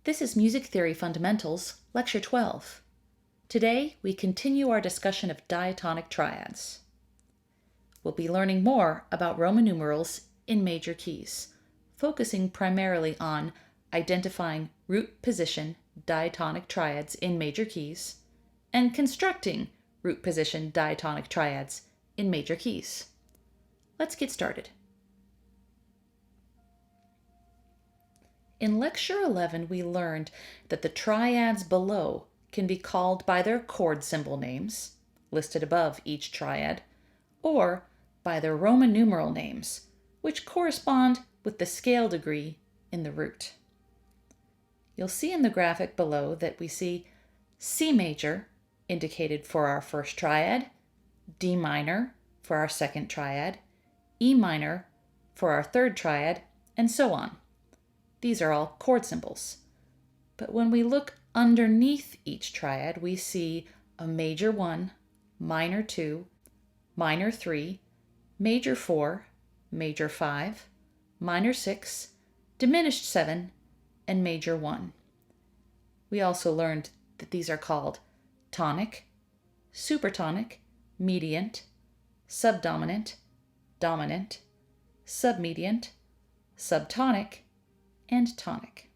This is Music Theory Fundamentals, Lecture 12. Today, we continue our discussion of diatonic triads. We'll be learning more about Roman numerals in major keys, focusing primarily on identifying root position diatonic triads in major keys and constructing root position diatonic triads in major keys. Let's get started. In Lecture 11, we learned that the triads below can be called by their chord symbol names, listed above each triad, or by their Roman numeral names, which correspond with the scale degree in the root. You'll see in the graphic below that we see C major indicated for our first triad, D minor for our second triad, E minor for our third triad, and so on. These are all chord symbols. But when we look underneath each triad, we see a major 1, minor 2, minor 3, major 4, major 5, minor 6, diminished 7, and major 1. We also learned that these are called tonic, supertonic, mediant, subdominant, dominant, submediant, subtonic, and tonic.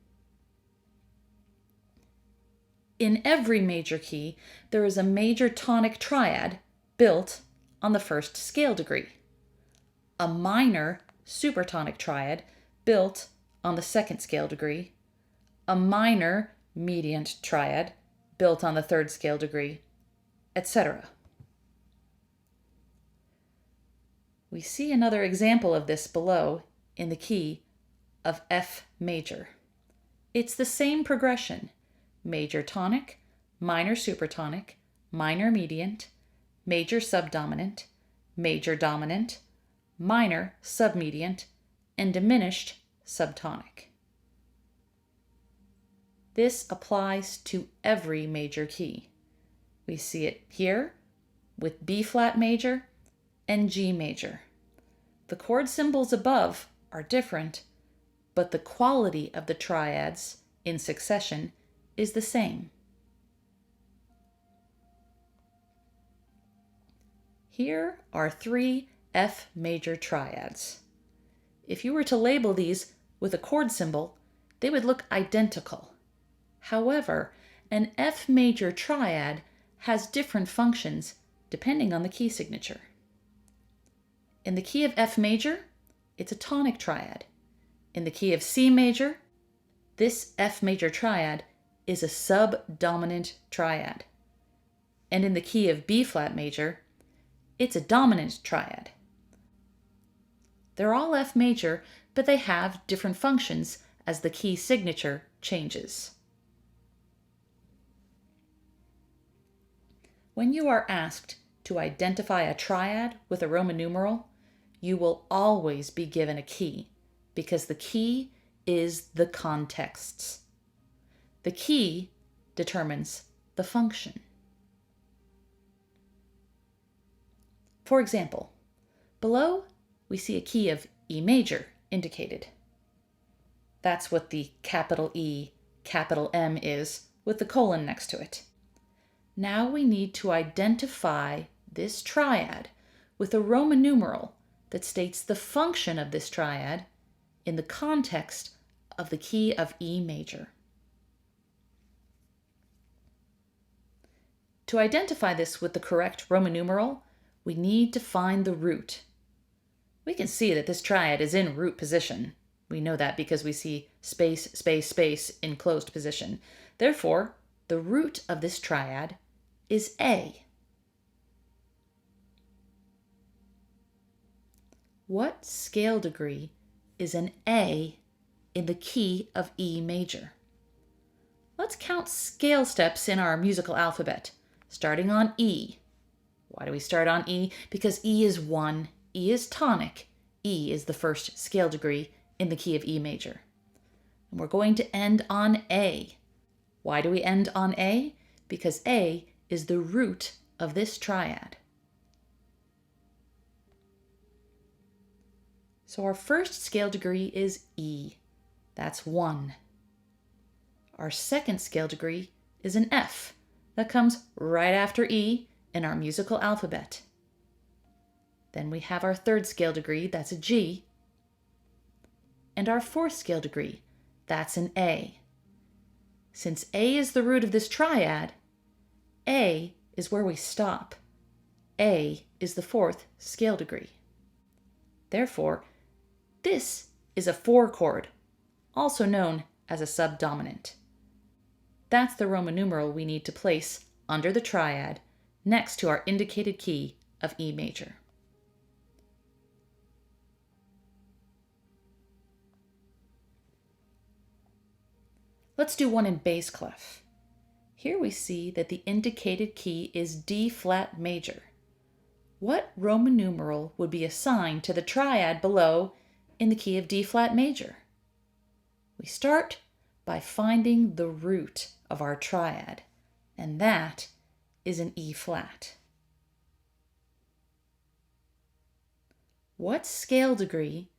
In every major key, there is a major tonic triad built on the first scale degree, a minor supertonic triad built on the second scale degree, a minor mediant triad built on the third scale degree, etc. We see another example of this below in the key of F major. It's the same progression: major tonic, minor supertonic, minor mediant, major subdominant, major dominant, minor submediant, and diminished subtonic. This applies to every major key. We see it here with B flat major and G major. The chord symbols above are different, but the quality of the triads in succession is the same. Here are 3 F major triads. If you were to label these with a chord symbol, they would look identical. However, an F major triad has different functions depending on the key signature. In the key of F major, it's a tonic triad. In the key of C major, this F major triad is a subdominant triad. And in the key of B flat major, it's a dominant triad. They're all F major, but they have different functions as the key signature changes. When you are asked to identify a triad with a Roman numeral, you will always be given a key, because the key is the contexts. The key determines the function. For example, below we see a key of E major indicated. That's what the capital E, capital M is, with the colon next to it. Now we need to identify this triad with a Roman numeral that states the function of this triad in the context of the key of E major. To identify this with the correct Roman numeral, we need to find the root. We can see that this triad is in root position. We know that because we see space, space, space in closed position. Therefore, the root of this triad is A. What scale degree is an A in the key of E major? Let's count scale steps in our musical alphabet, starting on E. Why do we start on E? Because E is 1, E is tonic, E is the first scale degree in the key of E major. And we're going to end on A. Why do we end on A? Because A is the root of this triad. So our first scale degree is E. That's 1. our second scale degree is an F. That comes right after E in our musical alphabet. Then we have our third scale degree, that's a G. And our fourth scale degree, that's an A. Since A is the root of this triad, A is where we stop. A is the fourth scale degree. Therefore, this is a 4-chord, also known as a subdominant. That's the Roman numeral we need to place under the triad next to our indicated key of E major. Let's do one in bass clef. Here we see that the indicated key is D flat major. What Roman numeral would be assigned to the triad below in the key of D flat major? We start by finding the root of our triad, and that is an E flat. What scale degree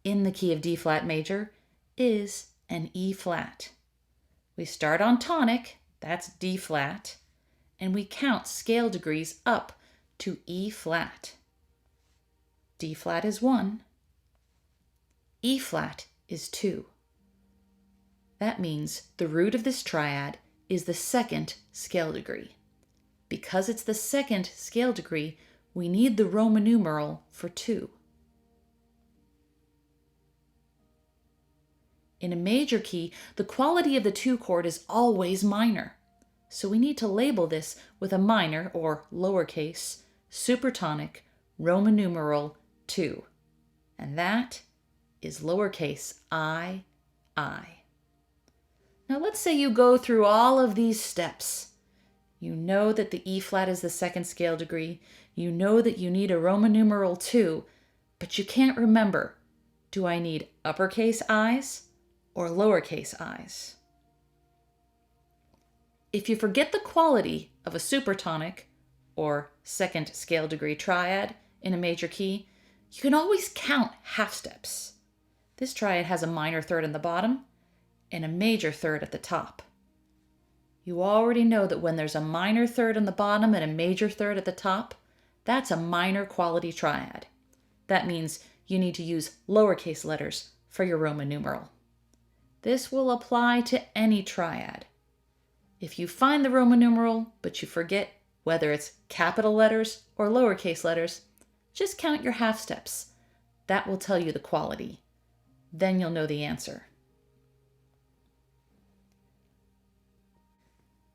in the key of D flat major is an E flat? We start on tonic, that's D flat, and we count scale degrees up to E flat. D flat is 1, E flat is 2. That means the root of this triad is the second scale degree. Because it's the second scale degree, we need the Roman numeral for 2. In a major key, the quality of the 2 chord is always minor. So we need to label this with a minor or lowercase supertonic Roman numeral 2. And that is lowercase I. Now let's say you go through all of these steps. You know that the E flat is the second scale degree. You know that you need a Roman numeral 2, but you can't remember, do I need uppercase I's or lowercase i's? If you forget the quality of a supertonic or second scale degree triad in a major key, you can always count half steps. This triad has a minor third in the bottom and a major third at the top. You already know that when there's a minor third in the bottom and a major third at the top, that's a minor quality triad. That means you need to use lowercase letters for your Roman numeral. This will apply to any triad. If you find the Roman numeral, but you forget whether it's capital letters or lowercase letters, just count your half steps. That will tell you the quality. Then you'll know the answer.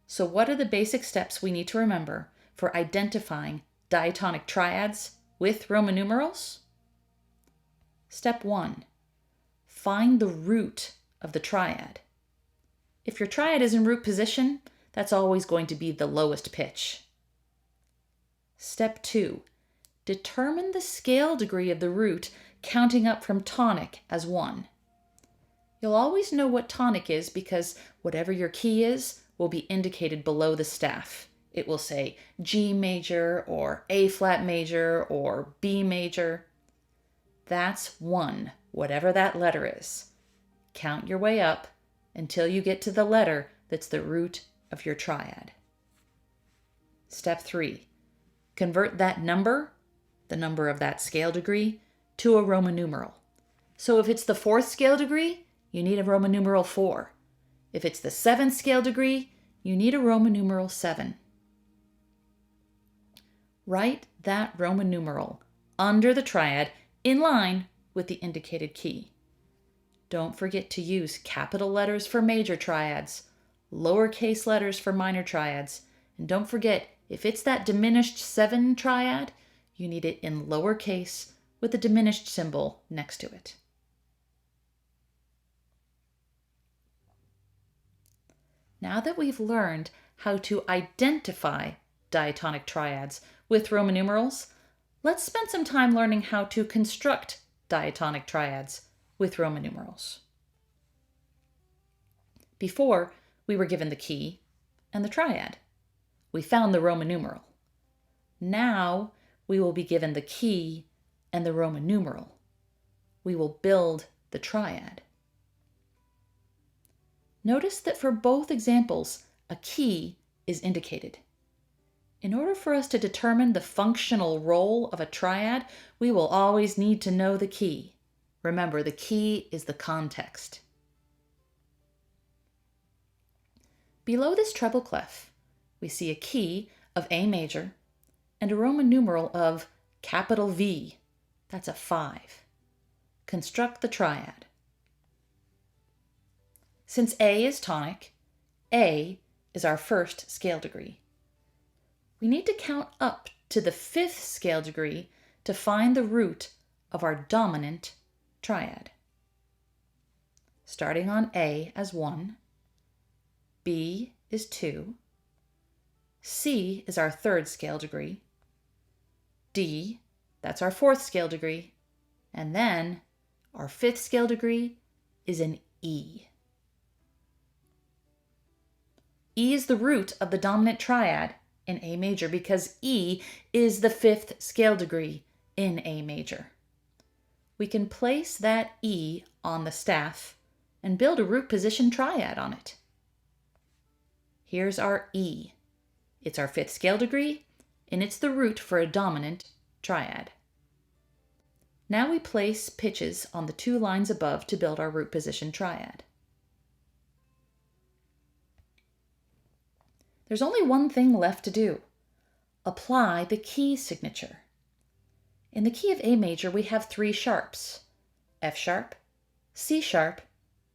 So what are the basic steps we need to remember for identifying diatonic triads with Roman numerals? Step 1. Find the root of the triad. If your triad is in root position, that's always going to be the lowest pitch. Step 2. Determine the scale degree of the root, counting up from tonic as 1. You'll always know what tonic is because whatever your key is will be indicated below the staff. It will say G major or A flat major or B major. That's 1, whatever that letter is. Count your way up until you get to the letter that's the root of your triad. Step 3. Convert that number, the number of that scale degree, to a Roman numeral. So if it's the 4th scale degree, you need a Roman numeral 4. If it's the 7th scale degree, you need a Roman numeral 7. Write that Roman numeral under the triad in line with the indicated key. Don't forget to use capital letters for major triads, lowercase letters for minor triads, and don't forget, if it's that diminished 7 triad, you need it in lowercase with the diminished symbol next to it. Now that we've learned how to identify diatonic triads with Roman numerals, let's spend some time learning how to construct diatonic triads with Roman numerals. Before, we were given the key and the triad. We found the Roman numeral. Now, we will be given the key and the Roman numeral. We will build the triad. Notice that for both examples, a key is indicated. In order for us to determine the functional role of a triad, we will always need to know the key. Remember, the key is the context. Below this treble clef, we see a key of A major and a Roman numeral of capital V. That's a 5. Construct the triad. Since A is tonic, A is our first scale degree. We need to count up to the 5th scale degree to find the root of our dominant triad. Starting on A as 1, B is 2, C is our 3rd scale degree, D, that's our 4th scale degree, and then our 5th scale degree is an E. E is the root of the dominant triad in A major because E is the 5th scale degree in A major. We can place that E on the staff and build a root position triad on it. Here's our E. It's our 5th scale degree, and it's the root for a dominant triad. Now we place pitches on the 2 lines above to build our root position triad. There's only one thing left to do. Apply the key signature. In the key of A major, we have 3 sharps: F sharp, C sharp,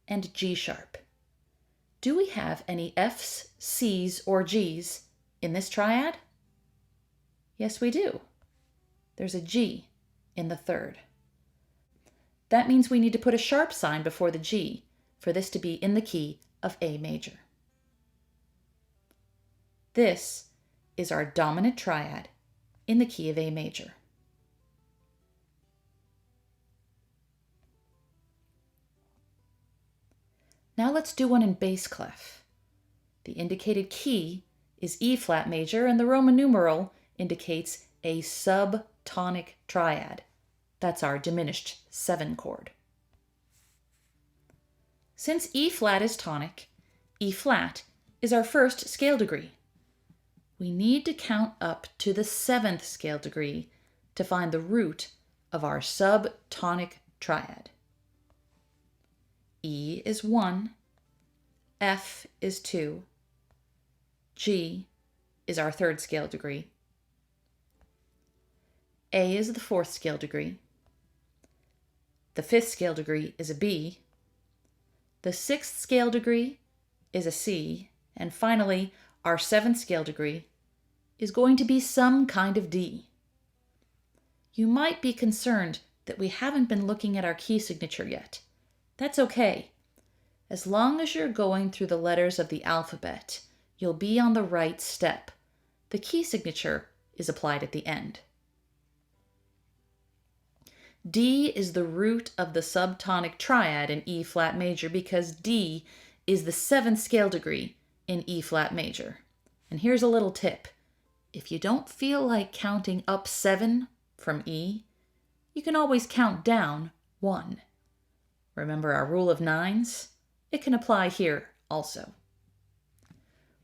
and G sharp. Do we have any Fs, Cs, or Gs in this triad? Yes, we do. There's a G in the 3rd. That means we need to put a sharp sign before the G for this to be in the key of A major. This is our dominant triad in the key of A major. Now let's do one in bass clef. The indicated key is E flat major, and the Roman numeral indicates a subtonic triad. That's our diminished 7 chord. Since E flat is tonic, E flat is our 1st scale degree. We need to count up to the 7th scale degree to find the root of our subtonic triad. E is 1, F is 2, G is our 3rd scale degree, A is the 4th scale degree, the 5th scale degree is a B, the 6th scale degree is a C, and finally, our 7th scale degree is going to be some kind of D. You might be concerned that we haven't been looking at our key signature yet. That's okay. As long as you're going through the letters of the alphabet, you'll be on the right step. The key signature is applied at the end. D is the root of the subtonic triad in E flat major because D is the 7th scale degree in E flat major. And here's a little tip. If you don't feel like counting up 7 from E, you can always count down 1. Remember our rule of 9s? It can apply here also.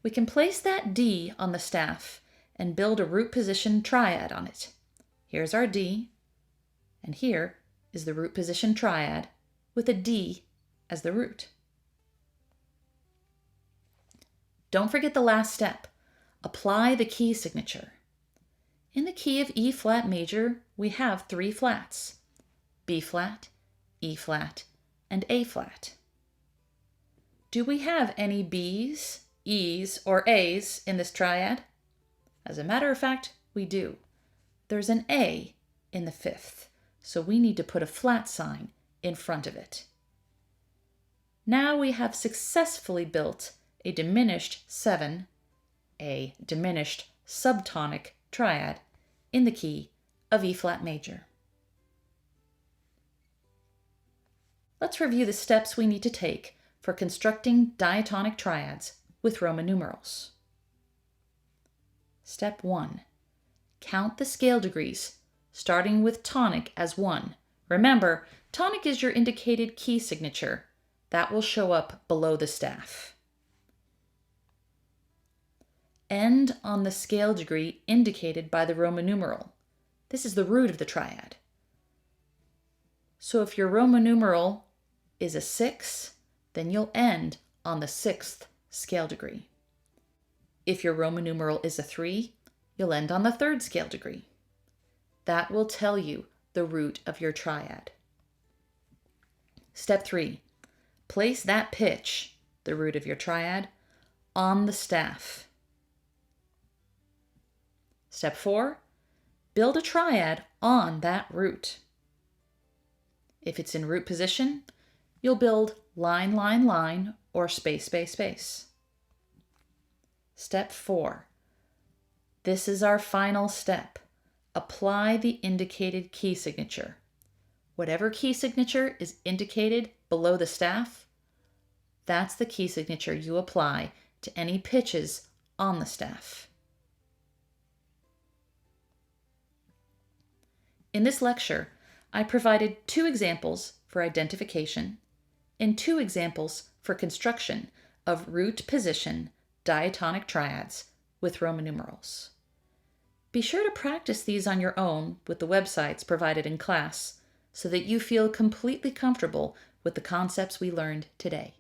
We can place that D on the staff and build a root position triad on it. Here's our D, and here is the root position triad with a D as the root. Don't forget the last step. Apply the key signature. In the key of E flat major, we have 3 flats: B flat, E flat, and A flat. Do we have any B's, E's, or A's in this triad? As a matter of fact, we do. There's an A in the 5th, so we need to put a flat sign in front of it. Now we have successfully built a diminished 7, a diminished subtonic triad in the key of E flat major. Let's review the steps we need to take for constructing diatonic triads with Roman numerals. Step 1. Count the scale degrees, starting with tonic as 1. Remember, tonic is your indicated key signature. that will show up below the staff. End on the scale degree indicated by the Roman numeral. This is the root of the triad. So if your Roman numeral is a 6, then you'll end on the 6th scale degree. If your Roman numeral is a 3, you'll end on the 3rd scale degree. That will tell you the root of your triad. Step 3, place that pitch, the root of your triad, on the staff. Step 4, build a triad on that root. If it's in root position, you'll build line, line, line, or space, space, space. Step 4, this is our final step. Apply the indicated key signature. Whatever key signature is indicated below the staff, that's the key signature you apply to any pitches on the staff. In this lecture, I provided 2 examples for identification and 2 examples for construction of root position diatonic triads with Roman numerals. Be sure to practice these on your own with the websites provided in class so that you feel completely comfortable with the concepts we learned today.